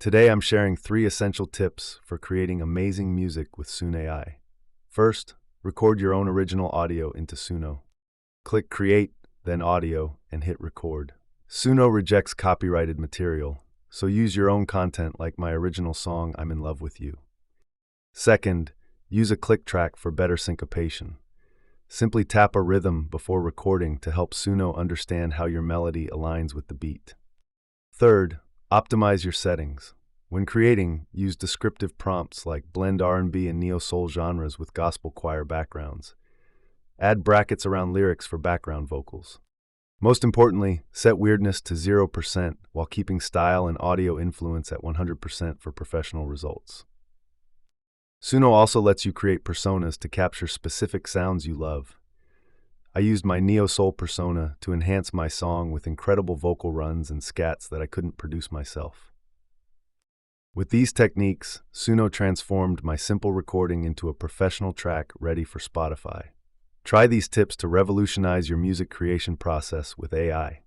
Today I'm sharing 3 essential tips for creating amazing music with Suno.ai. First, record your own original audio into Suno. Click Create, then Audio, and hit Record. Suno rejects copyrighted material, so use your own content like my original song, I'm in Love with You. Second, use a click track for better syncopation. Simply tap a rhythm before recording to help Suno understand how your melody aligns with the beat. Third, optimize your settings. When creating, use descriptive prompts like blend R&B and neo-soul genres with gospel choir backgrounds. Add brackets around lyrics for background vocals. Most importantly, set weirdness to 0% while keeping style and audio influence at 100% for professional results. Suno also lets you create personas to capture specific sounds you love. I used my neo-soul persona to enhance my song with incredible vocal runs and scats that I couldn't produce myself. With these techniques, Suno transformed my simple recording into a professional track ready for Spotify. Try these tips to revolutionize your music creation process with AI.